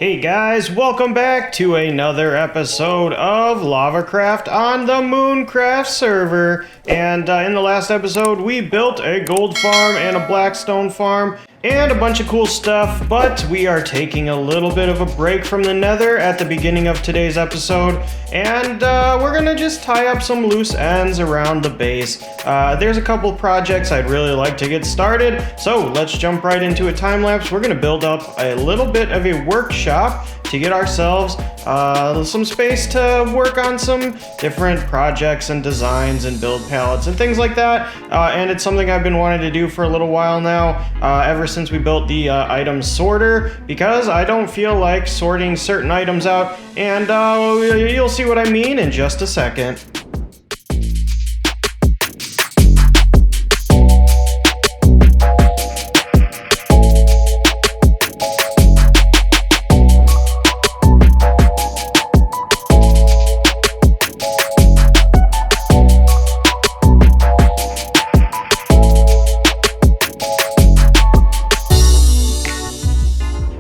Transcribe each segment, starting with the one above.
Hey guys, welcome back to another episode of LavaCraft on the Mooncraft server. And in the last episode, we built a gold farm and a blackstone farm and a bunch of cool stuff, but we are taking a little bit of a break from the nether at the beginning of today's episode, and we're gonna just tie up some loose ends around the base. There's a couple projects I'd really like to get started, so let's jump right into a time lapse. We're gonna build up a little bit of a workshop to get ourselves some space to work on some different projects and designs and build palettes and things like that. And it's something I've been wanting to do for a little while now, ever since we built the item sorter, because I don't feel like sorting certain items out, and you'll see what I mean in just a second.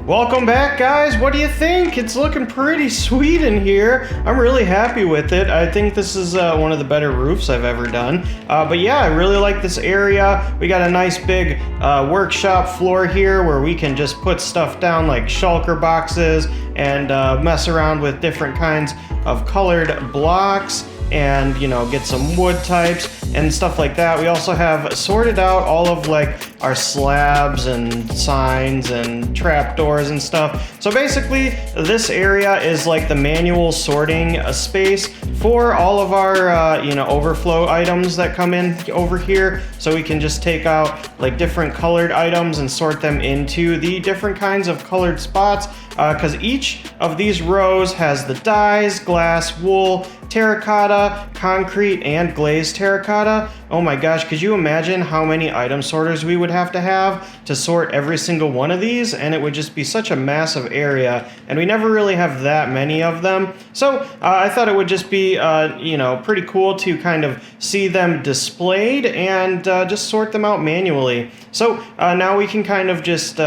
Welcome back, guys. What do you think? It's looking pretty sweet in here. I'm really happy with it. I think this is one of the better roofs I've ever done. But yeah, I really like this area. We got a nice big workshop floor here where we can just put stuff down like shulker boxes and mess around with different kinds of colored blocks and, you know, get some wood types and stuff like that. We also have sorted out all of like our slabs and signs and trapdoors and stuff. So basically this area is like the manual sorting space for all of our you know, overflow items that come in over here. So we can just take out like different colored items and sort them into the different kinds of colored spots, because each of these rows has the dyes, glass, wool, terracotta, concrete, and glazed terracotta. Oh my gosh, could you imagine how many item sorters we would have to sort every single one of these? And it would just be such a massive area, and we never really have that many of them. So I thought it would just be you know, pretty cool to kind of see them displayed and just sort them out manually. So now we can kind of just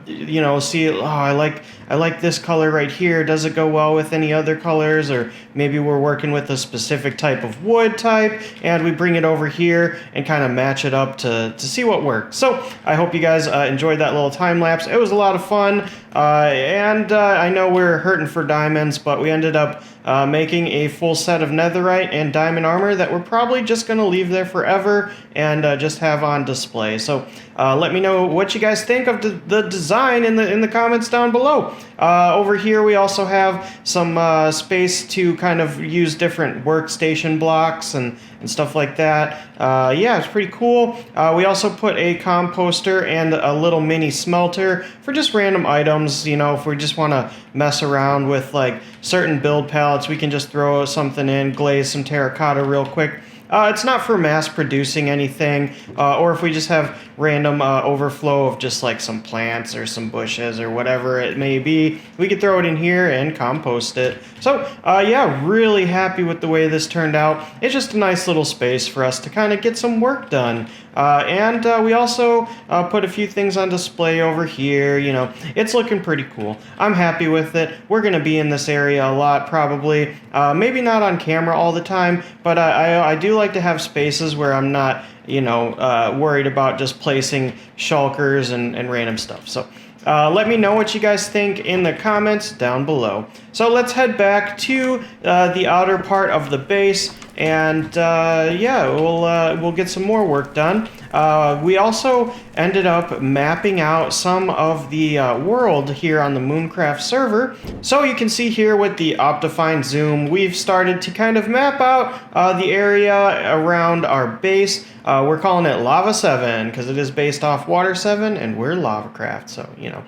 you know, see, oh, I like this color right here. Does it go well with any other colors? Or maybe we're working with a specific type of wood type, and we bring it over here and kind of match it up to see what works. So I hope you guys enjoyed that little time lapse. It was a lot of fun, and I know we're hurting for diamonds, but we ended up making a full set of netherite and diamond armor that we're probably just going to leave there forever and just have on display. So let me know what you guys think of the design in the comments down below. Over here we also have some space to kind of use different workstation blocks and stuff like that. Yeah, it's pretty cool. We also put a composter and a little mini smelter for just random items. You know, if we just want to mess around with like certain build palettes, we can just throw something in, glaze some terracotta real quick. It's not for mass producing anything, or if we just have random overflow of just like some plants or some bushes or whatever it may be, we could throw it in here and compost it. So yeah, really happy with the way this turned out. It's just a nice little space for us to kind of get some work done. And we also put a few things on display over here. You know, it's looking pretty cool. I'm happy with it. We're going to be in this area a lot probably. Maybe not on camera all the time, but I do like to have spaces where I'm not, you know, worried about just placing shulkers and random stuff. So let me know what you guys think in the comments down below. So let's head back to the outer part of the base, and yeah, we'll get some more work done. We also ended up mapping out some of the world here on the Mooncraft server. So you can see here with the Optifine zoom, we've started to kind of map out the area around our base. We're calling it Lava 7 because it is based off Water 7, and we're LavaCraft, so you know.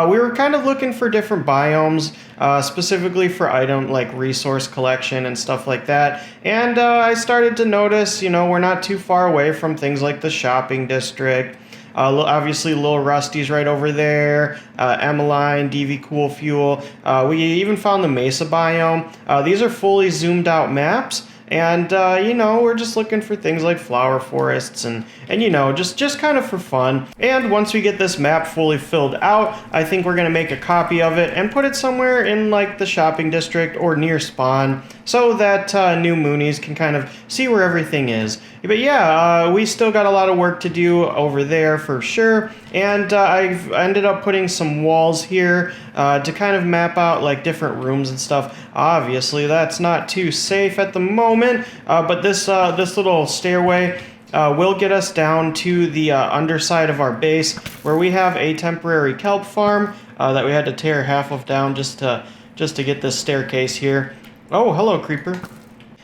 We were kind of looking for different biomes, specifically for item like resource collection and stuff like that. And I started to notice, you know, we're not too far away from things like the shopping district. Obviously, Little Rusty's right over there. Emmeline, DV Cool Fuel. We even found the Mesa biome. These are fully zoomed out maps. and you know, we're just looking for things like flower forests and you know, just kind of for fun. And once we get this map fully filled out, I think we're gonna make a copy of it and put it somewhere in like the shopping district or near spawn, so that new Moonies can kind of see where everything is. But yeah, we still got a lot of work to do over there for sure, and I've ended up putting some walls here to kind of map out like different rooms and stuff. Obviously, that's not too safe at the moment, but this little stairway will get us down to the underside of our base, where we have a temporary kelp farm that we had to tear half of down just to get this staircase here. Oh, hello, creeper.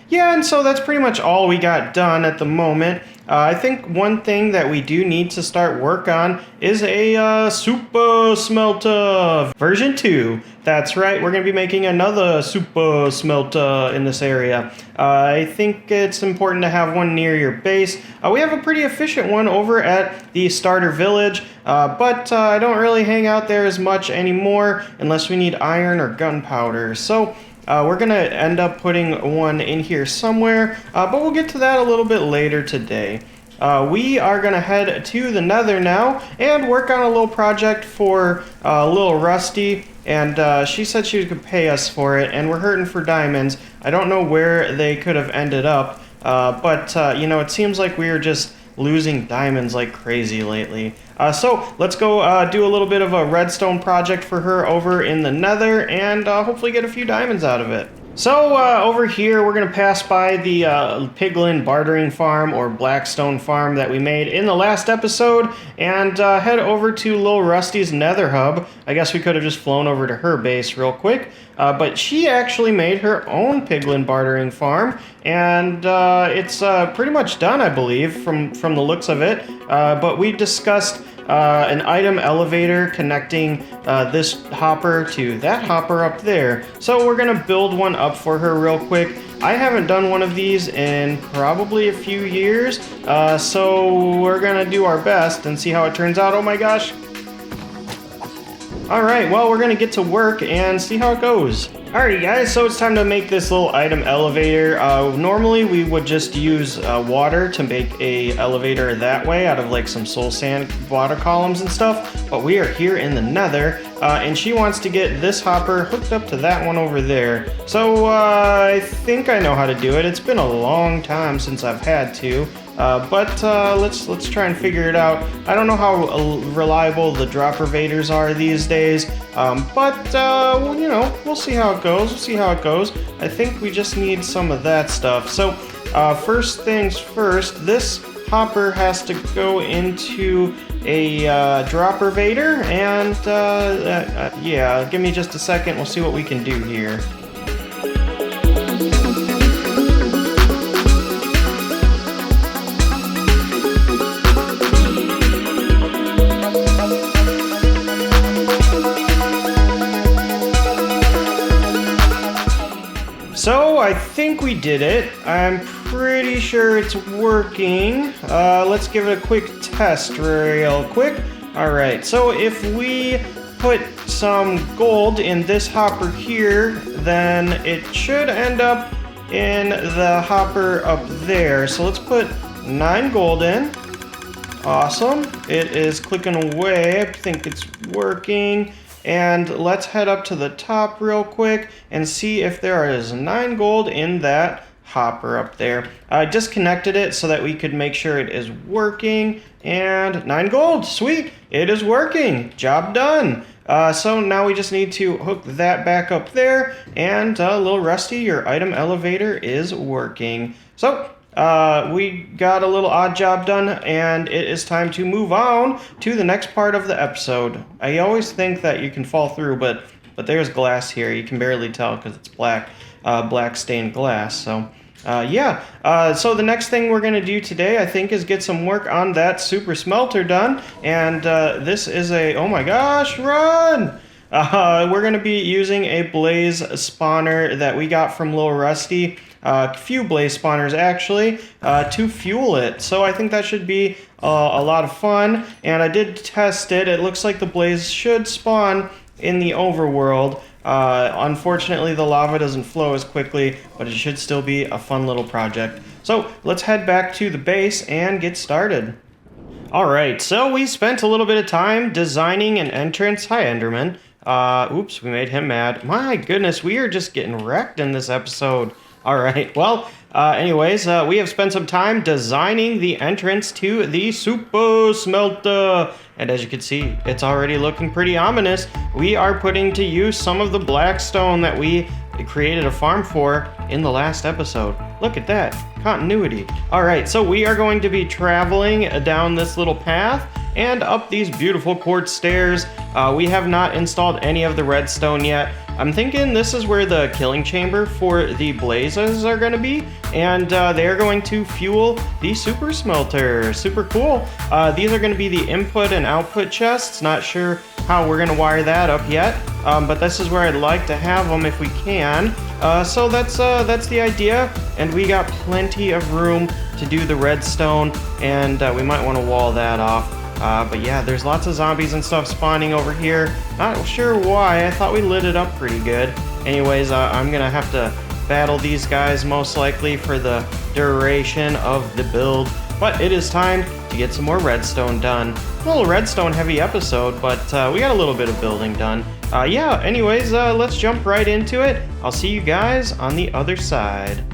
Yeah, and so that's pretty much all we got done at the moment. I think one thing that we do need to start work on is a super smelter version 2. That's right, we're going to be making another super smelter in this area. I think it's important to have one near your base. We have a pretty efficient one over at the starter village, but I don't really hang out there as much anymore unless we need iron or gunpowder. So we're going to end up putting one in here somewhere, but we'll get to that a little bit later today. We are going to head to the Nether now and work on a little project for little Rusty, and she said she could pay us for it, and we're hurting for diamonds. I don't know where they could have ended up, but you know, it seems like we are just losing diamonds like crazy lately. So let's go do a little bit of a redstone project for her over in the Nether, and hopefully get a few diamonds out of it. So over here we're going to pass by the piglin bartering farm or blackstone farm that we made in the last episode, and head over to Lil Rusty's Nether hub. I guess we could have just flown over to her base real quick, but she actually made her own piglin bartering farm, and it's pretty much done, I believe, from the looks of it. But we discussed an item elevator connecting this hopper to that hopper up there. So we're gonna build one up for her real quick. I haven't done one of these in probably a few years, so we're gonna do our best and see how it turns out. Oh my gosh. Alright, well, we're gonna get to work and see how it goes. Alrighty guys, so it's time to make this little item elevator. Normally we would just use water to make a elevator that way out of like some soul sand water columns and stuff, but we are here in the Nether, and she wants to get this hopper hooked up to that one over there. So I think I know how to do it. It's been a long time since I've had to. But let's try and figure it out. I don't know how reliable the dropper vaders are these days, but well, you know, we'll see how it goes. We'll see how it goes. I think we just need some of that stuff. So first things first, this hopper has to go into a dropper vader, and yeah, give me just a second. We'll see what we can do here. So I think we did it. I'm pretty sure it's working. Let's give it a quick test real quick. All right, so if we put some gold in this hopper here, then it should end up in the hopper up there. So let's put 9 gold in. Awesome, it is clicking away. I think it's working. And let's head up to the top real quick and see if there is 9 gold in that hopper up there. I disconnected it so that we could make sure it is working, and 9 gold, sweet, it is working, job done. So now we just need to hook that back up there, and little Rusty, your item elevator is working. So we got a little odd job done, and it is time to move on to the next part of the episode. I always think that you can fall through, but there's glass here. You can barely tell because it's black stained glass. So yeah, so the next thing we're gonna do today, I think, is get some work on that super smelter done. And this is a, oh my gosh, run! We're gonna be using a blaze spawner that we got from Lil Rusty. A few blaze spawners actually, to fuel it. So I think that should be a lot of fun, and I did test it. It looks like the blaze should spawn in the overworld, Unfortunately, the lava doesn't flow as quickly, but it should still be a fun little project. So let's head back to the base and get started. Alright, so we spent a little bit of time designing an entrance. Hi, Enderman. Oops, we made him mad. My goodness, we are just getting wrecked in this episode. Alright, well, anyways, we have spent some time designing the entrance to the Super Smelter. And as you can see, it's already looking pretty ominous. We are putting to use some of the black stone that we created a farm for in the last episode. Look at that, continuity. All right, so we are going to be traveling down this little path and up these beautiful quartz stairs. We have not installed any of the redstone yet. I'm thinking this is where the killing chamber for the blazes are going to be, and they're going to fuel the super smelter. Super cool. These are going to be the input and output chests. Not sure how we're going to wire that up yet, but this is where I'd like to have them if we can. So that's the idea, and we got plenty of room to do the redstone, and we might want to wall that off. But yeah, there's lots of zombies and stuff spawning over here. Not sure why. I thought we lit it up pretty good. Anyways, I'm gonna have to battle these guys most likely for the duration of the build. But it is time to get some more redstone done. A little redstone heavy episode, but we got a little bit of building done. Yeah, anyways, let's jump right into it. I'll see you guys on the other side.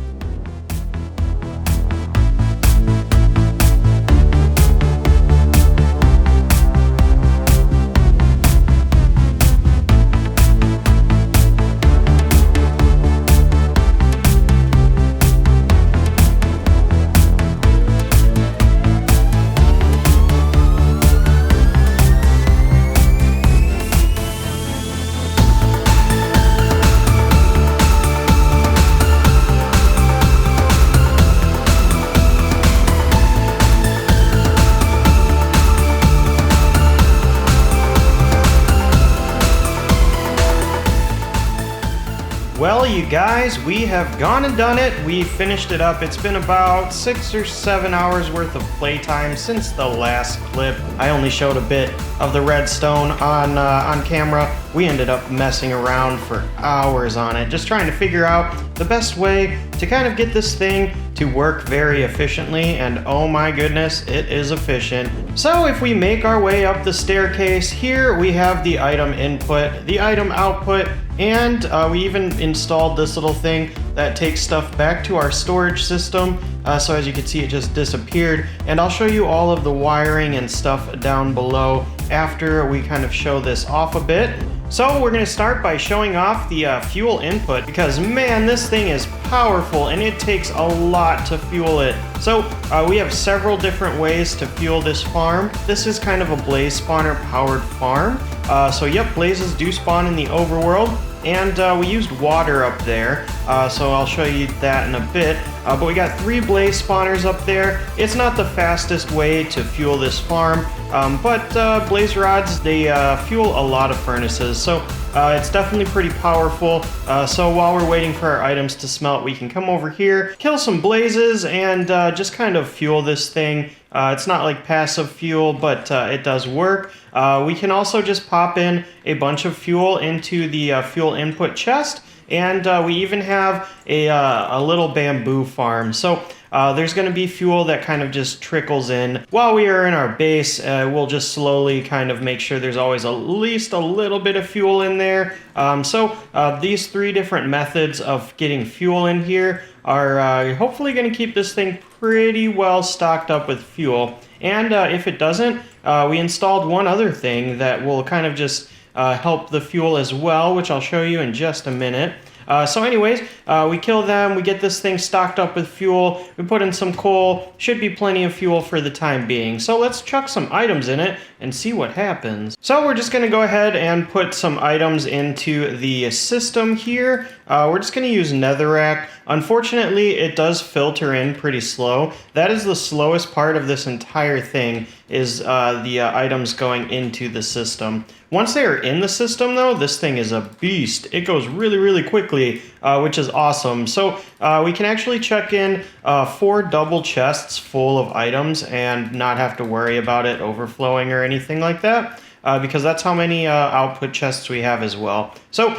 Well, you guys, we have gone and done it. We finished it up. It's been about 6 or 7 hours worth of playtime since the last clip. I only showed a bit of the redstone on camera. We ended up messing around for hours on it, just trying to figure out the best way to kind of get this thing to work very efficiently, and oh my goodness, it is efficient. So if we make our way up the staircase, here we have the item input, the item output, and we even installed this little thing that takes stuff back to our storage system. So as you can see, it just disappeared, and I'll show you all of the wiring and stuff down below after we kind of show this off a bit. So we're going to start by showing off the fuel input, because man, this thing is powerful and it takes a lot to fuel it. So we have several different ways to fuel this farm. This is kind of a blaze spawner powered farm. So yep, blazes do spawn in the overworld, and we used water up there, so I'll show you that in a bit. But we got 3 blaze spawners up there. It's not the fastest way to fuel this farm, but blaze rods, they fuel a lot of furnaces, so it's definitely pretty powerful. So while we're waiting for our items to smelt, we can come over here, kill some blazes, and just kind of fuel this thing. It's not like passive fuel, but it does work. We can also just pop in a bunch of fuel into the fuel input chest, and we even have a little bamboo farm. So there's going to be fuel that kind of just trickles in. While we are in our base, we'll just slowly kind of make sure there's always at least a little bit of fuel in there. So these 3 different methods of getting fuel in here are hopefully going to keep this thing pretty well stocked up with fuel. And if it doesn't, we installed one other thing that will kind of just help the fuel as well, which I'll show you in just a minute. So anyways, we kill them, we get this thing stocked up with fuel, we put in some coal, should be plenty of fuel for the time being. So let's chuck some items in it and see what happens. So we're just going to go ahead and put some items into the system here. We're just going to use netherrack. Unfortunately, it does filter in pretty slow. That is the slowest part of this entire thing, is the items going into the system. Once they are in the system, though, this thing is a beast. It goes really, really quickly, which is awesome. So we can actually check in 4 double chests full of items and not have to worry about it overflowing or anything like that. because that's how many output chests we have as well. So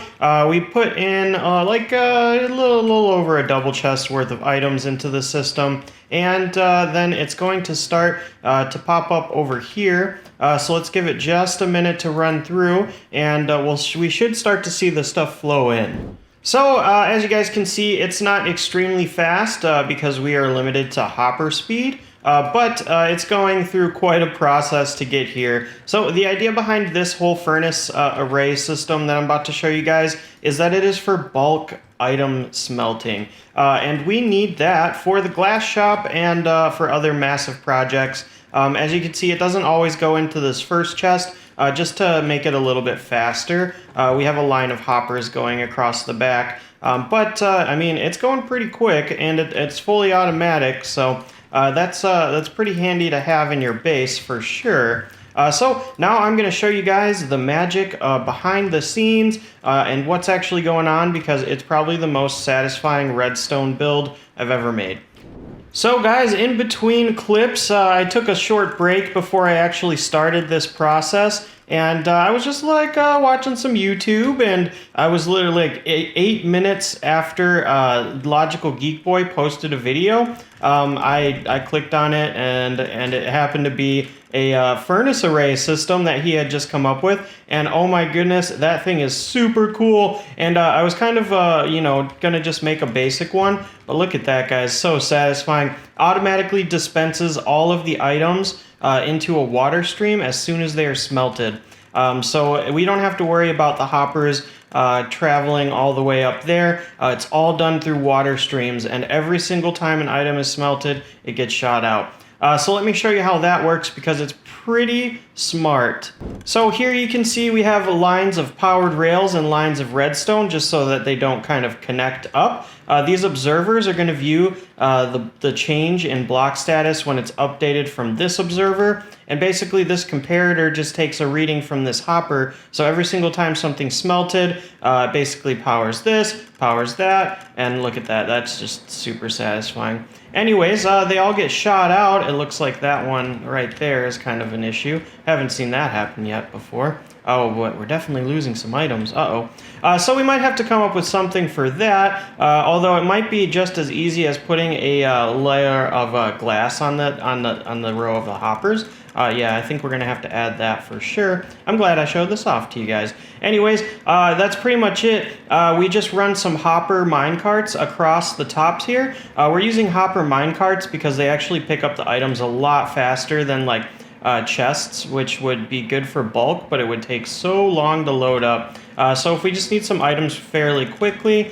we put in like a little over a double chest worth of items into the system, and then it's going to start to pop up over here. So let's give it just a minute to run through, and we should start to see the stuff flow in. So, as you guys can see, it's not extremely fast because we are limited to hopper speed, but it's going through quite a process to get here. So, the idea behind this whole furnace array system that I'm about to show you guys is that it is for bulk item smelting. And we need that for the glass shop and for other massive projects. As you can see, it doesn't always go into this first chest. Just to make it a little bit faster, we have a line of hoppers going across the back. But I mean, it's going pretty quick, and it's fully automatic, so that's pretty handy to have in your base for sure. So now I'm going to show you guys the magic behind the scenes and what's actually going on, because it's probably the most satisfying redstone build I've ever made. So guys, in between clips, I took a short break before I actually started this process, and I was just like watching some YouTube, and I was literally like 8 minutes after LogicalGeekBoy posted a video. I clicked on it, and it happened to be a furnace array system that he had just come up with, and oh my goodness, that thing is super cool. And I was kind of you know, gonna just make a basic one, but look at that, guys, so satisfying. Automatically dispenses all of the items into a water stream as soon as they are smelted. So we don't have to worry about the hoppers traveling all the way up there. It's all done through water streams, and every single time an item is smelted, it gets shot out. So let me show you how that works, because it's pretty smart. So here you can see we have lines of powered rails and lines of redstone, just so that they don't kind of connect up. These observers are going to view the change in block status when it's updated from this observer, and basically this comparator just takes a reading from this hopper, so every single time something's smelted, it basically powers this, powers that, and look at that, that's just super satisfying. Anyways, they all get shot out. It looks like that one right there is kind of an issue. Haven't seen that happen yet before. Oh, but we're definitely losing some items. So we might have to come up with something for that, although it might be just as easy as putting a layer of glass on the row of the hoppers. Yeah, I think we're going to have to add that for sure. I'm glad I showed this off to you guys. Anyways, that's pretty much it. We just run some hopper minecarts across the tops here. We're using hopper minecarts because they actually pick up the items a lot faster than like chests, which would be good for bulk, but it would take so long to load up. So if we just need some items fairly quickly,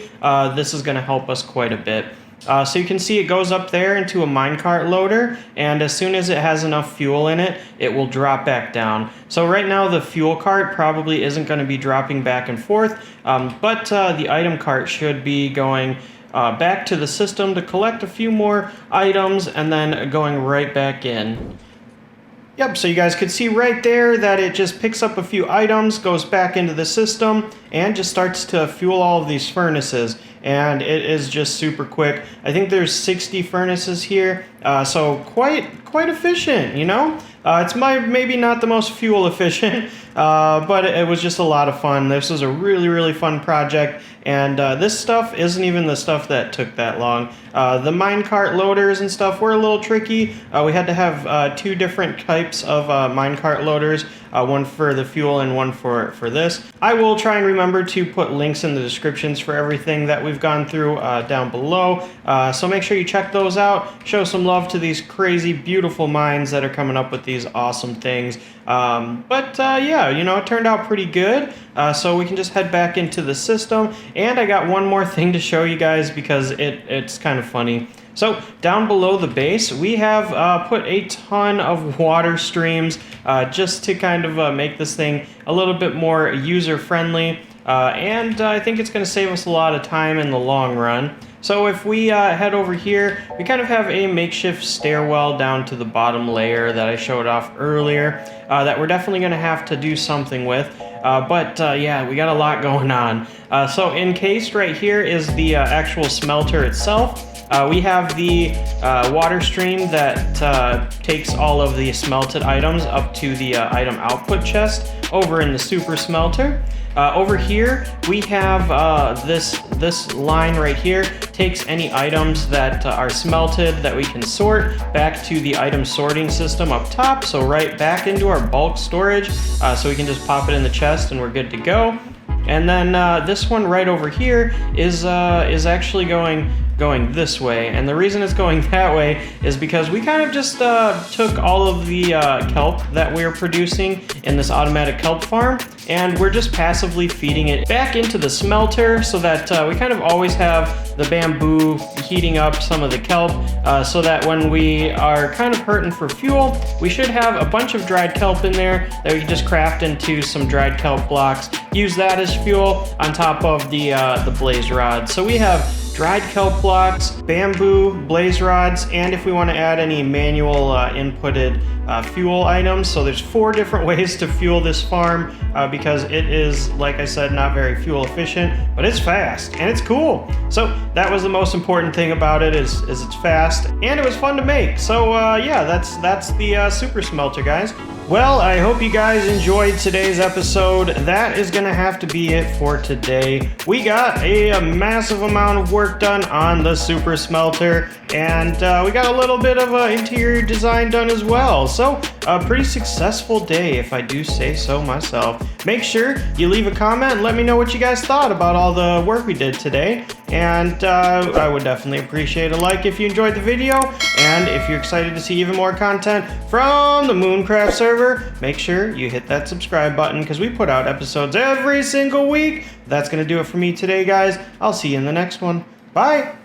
this is going to help us quite a bit. So you can see it goes up there into a minecart loader, and as soon as it has enough fuel in it, it will drop back down. So right now the fuel cart probably isn't going to be dropping back and forth, but the item cart should be going back to the system to collect a few more items and then going right back in. Yep, so you guys could see right there that it just picks up a few items, goes back into the system, and just starts to fuel all of these furnaces. And it is just super quick. I think there's 60 furnaces here, so quite efficient, you know? It's maybe not the most fuel efficient, but it was just a lot of fun. This was a really fun project, and this stuff isn't even the stuff that took that long. The minecart loaders and stuff were a little tricky. We had to have 2 different types of minecart loaders, one for the fuel and one for this. I will try and remember to put links in the descriptions for everything that we've gone through down below, so make sure you check those out. Show some love to these crazy beautiful minds that are coming up with these awesome things. Yeah, you know, it turned out pretty good, so we can just head back into the system. And I got one more thing to show you guys because it's kind of funny. So down below the base, we have put a ton of water streams just to kind of make this thing a little bit more user-friendly, and I think it's going to save us a lot of time in the long run. So if we head over here, we kind of have a makeshift stairwell down to the bottom layer that I showed off earlier that we're definitely going to have to do something with. Yeah, we got a lot going on. So encased right here is the actual smelter itself. We have the water stream that takes all of the smelted items up to the item output chest over in the super smelter. Over here, we have this line right here takes any items that are smelted that we can sort back to the item sorting system up top, so right back into our bulk storage, so we can just pop it in the chest and we're good to go. And then this one right over here is actually going this way, and the reason it's going that way is because we kind of just took all of the kelp that we're producing in this automatic kelp farm, and we're just passively feeding it back into the smelter so that we kind of always have the bamboo heating up some of the kelp, so that when we are kind of hurting for fuel, we should have a bunch of dried kelp in there that we can just craft into some dried kelp blocks, use that as fuel on top of the blaze rods. So we have dried kelp blocks, bamboo, blaze rods, and if we want to add any manual inputted fuel items. So there's 4 different ways to fuel this farm because it is, like I said, not very fuel efficient, but it's fast and it's cool. So that was the most important thing about it is it's fast and it was fun to make. So yeah, that's the super smelter, guys. Well, I hope you guys enjoyed today's episode. That is going to have to be it for today. We got a massive amount of work done on the super smelter, and we got a little bit of interior design done as well. So a pretty successful day, if I do say so myself. Make sure you leave a comment and let me know what you guys thought about all the work we did today. And I would definitely appreciate a like if you enjoyed the video. And if you're excited to see even more content from the Mooncraft server, make sure you hit that subscribe button because we put out episodes every single week. That's going to do it for me today, guys. I'll see you in the next one. Bye!